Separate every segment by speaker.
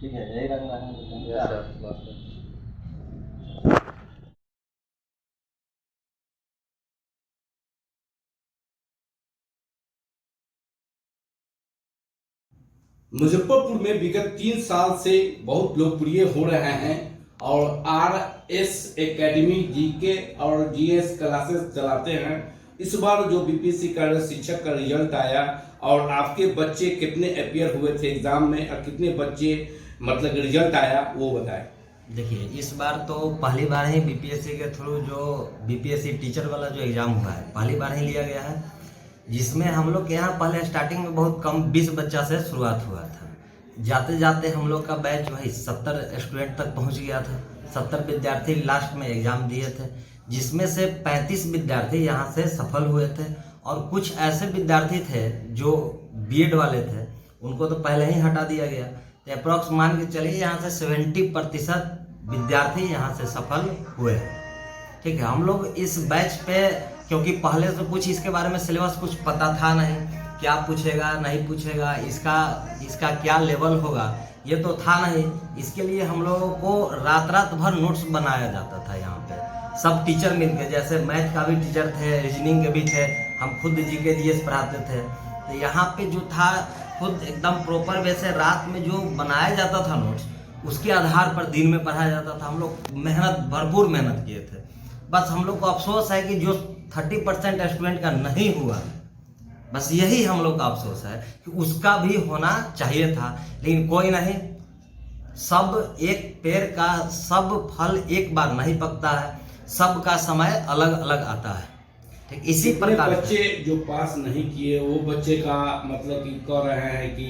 Speaker 1: ठीक है, यही रंग है।
Speaker 2: मुजफ्फरपुर में विगत 3 साल से बहुत लोकप्रिय हो रहे हैं और RS एकेडमी जीके और GS क्लासेस चलाते हैं। इस बार जो बीपीएससी का शिक्षक का रिजल्ट आया और आपके बच्चे कितने अपियर हुए थे एग्जाम में और कितने बच्चे मतलब रिजल्ट आया वो बताएं।
Speaker 3: देखिए, इस बार तो पहली बार ही बीपीएससी के थ्रू जो बीपीएससी टीचर वाला जो एग्ज़ाम हुआ है पहली बार ही लिया गया है, जिसमें हम लोग के यहाँ पहले स्टार्टिंग में बहुत कम 20 बच्चा से शुरुआत हुआ था। जाते जाते हम लोग का बैच भाई 70 स्टूडेंट तक पहुँच गया था। 70 विद्यार्थी लास्ट में एग्ज़ाम दिए थे, जिसमें से 35 विद्यार्थी यहाँ से सफल हुए थे और कुछ ऐसे विद्यार्थी थे जो बीएड वाले थे, उनको तो पहले ही हटा दिया गया। तो अप्रॉक्स मान के चलिए यहाँ से 70% विद्यार्थी यहाँ से सफल हुए हैं। ठीक है, हम लोग इस बैच पे, क्योंकि पहले से कुछ इसके बारे में सिलेबस कुछ पता था नहीं, क्या पूछेगा नहीं पूछेगा, इसका क्या लेवल होगा ये तो था नहीं। इसके लिए हम लोगों को रात भर नोट्स बनाया जाता था यहाँ पे सब टीचर मिलकर। जैसे मैथ का भी टीचर थे, रीजनिंग के भी थे, हम खुद जीके जीएस पढ़ाते थे। तो यहाँ पे जो था खुद एकदम प्रॉपर वैसे रात में जो बनाया जाता था नोट्स, उसके आधार पर दिन में पढ़ाया जाता था। हम लोग भरपूर मेहनत किए थे। बस हम लोग को अफसोस है कि जो 30% स्टूडेंट का नहीं हुआ, बस यही हम लोग का अफसोस है कि उसका भी होना चाहिए था। लेकिन कोई नहीं, सब एक पेड़ का सब फल एक बार नहीं पकता है, सबका समय अलग अलग आता है। ठीक इसी प्रकार
Speaker 2: बच्चे जो पास नहीं किए वो बच्चे का मतलब कि कह रहे हैं कि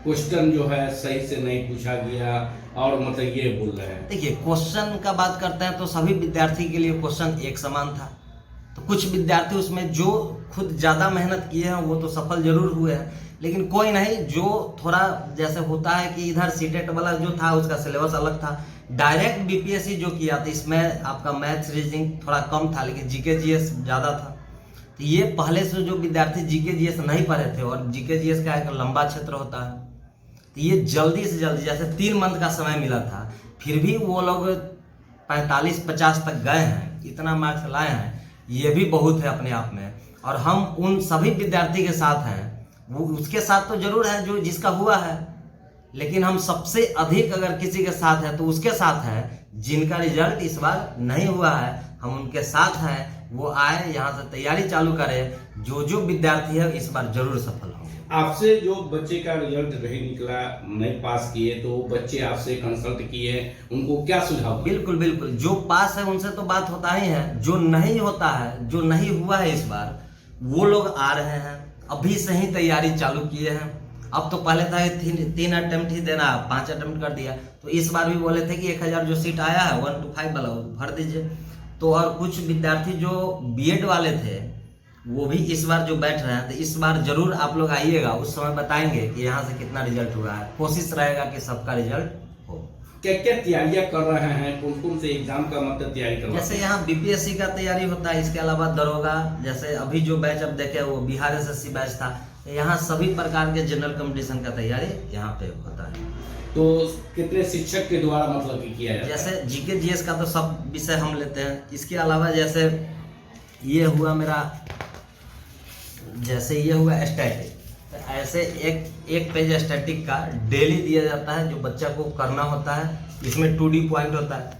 Speaker 2: क्वेश्चन जो है सही से नहीं पूछा गया और मतलब ये बोल रहे हैं।
Speaker 3: देखिए, क्वेश्चन का बात करते हैं तो सभी विद्यार्थी के लिए क्वेश्चन एक समान था। तो कुछ विद्यार्थी उसमें जो खुद ज़्यादा मेहनत किए हैं वो तो सफल जरूर हुए हैं, लेकिन कोई नहीं, जो थोड़ा जैसे होता है कि इधर सीटेट वाला जो था उसका सिलेबस अलग था, डायरेक्ट बीपीएससी जो किया था इसमें आपका मैथ्स रीजनिंग थोड़ा कम था, लेकिन जीके जीएस ज़्यादा था। तो ये पहले से जो विद्यार्थी जीके जीएस नहीं पढ़े थे, और जीके जीएस का एक लंबा क्षेत्र होता है, तो ये जल्दी से जल्दी, जैसे 3 मंथ का समय मिला था, फिर भी वो लोग 45-50 तक गए हैं, इतना मार्क्स लाए हैं, ये भी बहुत है अपने आप में। और हम उन सभी विद्यार्थी के साथ हैं, वो उसके साथ तो जरूर है जो जिसका हुआ है, लेकिन हम सबसे अधिक अगर किसी के साथ है तो उसके साथ है जिनका रिजल्ट इस बार नहीं हुआ है। हम उनके साथ हैं, वो आए यहाँ से तैयारी चालू करें। जो विद्यार्थी है इस बार जरूर सफल होंगे।
Speaker 2: आपसे जो बच्चे का रिजल्ट नहीं निकला, नहीं पास किए, तो बच्चे आपसे कंसल्ट किए, उनको क्या सुझाव?
Speaker 3: बिल्कुल बिल्कुल, जो पास है उनसे तो बात होता ही है, जो नहीं होता है, जो नहीं हुआ है इस बार, वो लोग आ रहे हैं, अभी से ही तैयारी चालू किए हैं। अब तो पहले था 3 अटेम्प्ट ही देना, 5 अटेम्प्ट कर दिया। तो इस बार भी बोले थे कि 1000 जो सीट आया है 1 to 5 वाला भर दीजिए। तो और कुछ विद्यार्थी जो बीएड वाले थे वो भी इस बार जो बैठ रहे हैं, तो इस बार जरूर आप लोग आइएगा, उस समय बताएंगे कि यहाँ से कितना रिजल्ट हुआ है। कोशिश रहेगा कि सबका रिजल्ट हो।
Speaker 2: क्या क्या तैयारियां कर रहे हैं, कौन कौन से एग्जाम का मतलब तैयारी कर रहे हैं?
Speaker 3: जैसे यहाँ बीपीएससी का तैयारी होता है, इसके अलावा दरोगा, जैसे अभी जो बैच अब देखे वो बिहार एसएससी बैच था, यहाँ सभी प्रकार के जनरल कंपटीशन का तैयारी यहाँ पे होता है।
Speaker 2: तो कितने शिक्षक के द्वारा मतलब कि किया जाता है?
Speaker 3: जैसे जीके जीएस का तो सब विषय हम लेते हैं। इसके अलावा जैसे ये हुआ मेरा, जैसे ये हुआ स्टैटिक, तो ऐसे एक पेज स्टैटिक का डेली दिया जाता है जो बच्चा को करना होता है। इसमें 2D पॉइंट होता है,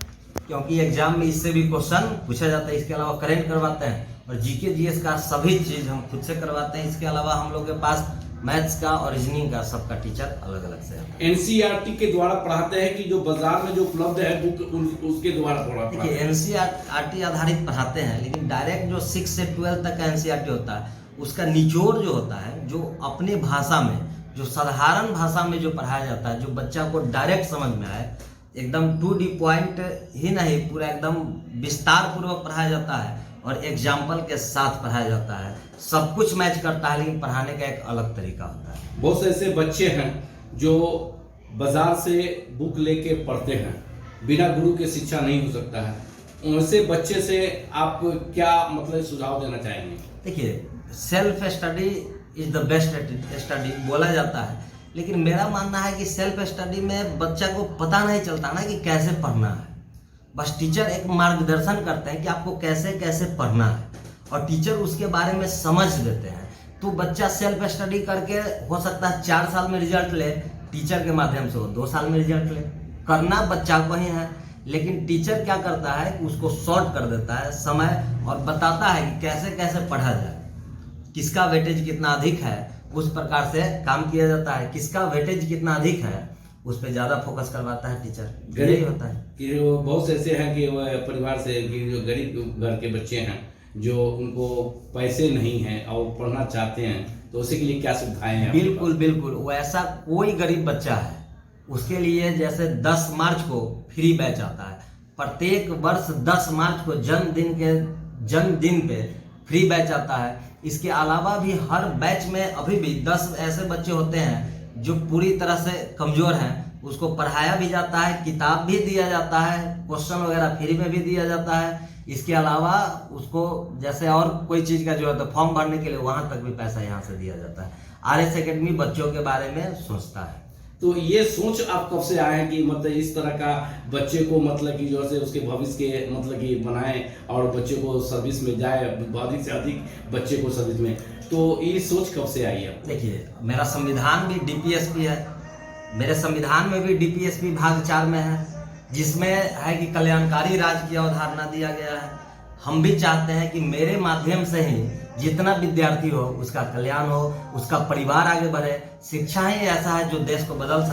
Speaker 3: क्योंकि एग्जाम में इससे भी क्वेश्चन पूछा जाता है। इसके अलावा करंट करवाते हैं, और जीके जीएस का सभी चीज़ हम खुद से करवाते हैं। इसके अलावा हम लोग के पास मैथ्स का और रीजनिंग का सबका टीचर अलग अलग से है।
Speaker 2: एनसीईआरटी के द्वारा पढ़ाते हैं कि जो बाजार में जो उपलब्ध है बुक उसके द्वारा पढ़ाते हैं?
Speaker 3: देखिए, एनसीईआरटी आधारित पढ़ाते हैं, लेकिन डायरेक्ट जो 6 से 12 तक का एनसीईआरटी होता है उसका निचोड़ जो होता है, जो अपनी भाषा में, जो साधारण भाषा में जो पढ़ाया जाता है, जो बच्चा को डायरेक्ट समझ में आए, एकदम 2D पॉइंट ही नहीं, पूरा एकदम विस्तार पूर्वक पढ़ाया जाता है और एग्जाम्पल के साथ पढ़ाया जाता है। सब कुछ मैच करता है, लेकिन पढ़ाने का एक अलग तरीका होता है।
Speaker 2: बहुत से ऐसे बच्चे हैं जो बाजार से बुक लेके पढ़ते हैं, बिना गुरु के शिक्षा नहीं हो सकता है। उनसे बच्चे से आप क्या मतलब सुझाव देना चाहेंगे?
Speaker 3: देखिए, self study is the best study बोला जाता है, लेकिन मेरा मानना है कि सेल्फ स्टडी में बच्चा को पता नहीं चलता ना कि कैसे पढ़ना है। बस टीचर एक मार्गदर्शन करते हैं कि आपको कैसे कैसे पढ़ना है, और टीचर उसके बारे में समझ देते हैं। तो बच्चा सेल्फ स्टडी करके हो सकता है 4 साल में रिजल्ट ले, टीचर के माध्यम से वो 2 साल में रिजल्ट ले। करना बच्चा को ही है, लेकिन टीचर क्या करता है कि उसको शॉर्ट कर देता है समय, और बताता है कि कैसे कैसे पढ़ा जाए, किसका वेटेज कितना अधिक है उस प्रकार से काम किया जाता है, किसका वेटेज कितना अधिक है उस पर ज़्यादा फोकस करवाता है टीचर। यही होता है
Speaker 2: कि वो बहुत से ऐसे हैं कि वो परिवार से कि जो गरीब घर के बच्चे हैं, जो उनको पैसे नहीं हैं और पढ़ना चाहते हैं, तो उसी के लिए क्या सुविधाएं हैं?
Speaker 3: बिल्कुल बिल्कुल, वैसा कोई गरीब बच्चा है उसके लिए जैसे 10 मार्च को फ्री बैच आता है, प्रत्येक वर्ष 10 मार्च को जन्मदिन पे फ्री बैच आता है। इसके अलावा भी हर बैच में अभी भी 10 ऐसे बच्चे होते हैं जो पूरी तरह से कमजोर हैं, उसको पढ़ाया भी जाता है, किताब भी दिया जाता है, क्वेश्चन वगैरह फ्री में भी दिया जाता है। इसके अलावा उसको जैसे और कोई चीज़ का जो है तो फॉर्म भरने के लिए वहाँ तक भी पैसा यहाँ से दिया जाता है। RS एकेडमी बच्चों के बारे में सोचता है।
Speaker 2: तो ये सोच आप कब से आए कि मतलब इस तरह का बच्चे को मतलब कि जो है उसके भविष्य के मतलब कि बनाएं और बच्चे को सर्विस में जाए, अधिक से अधिक बच्चे को सर्विस में, तो ये सोच कब से आई है?
Speaker 3: देखिए, मेरा संविधान भी DPSP है, मेरे संविधान में भी DPSP भाग 4 में है, जिसमें है कि कल्याणकारी राज्य की अवधारणा दिया गया है। हम भी चाहते हैं कि मेरे माध्यम से ही जितना विद्यार्थी हो उसका कल्याण हो, उसका परिवार आगे बढ़े। शिक्षा ही ऐसा है जो देश को बदल सकता है।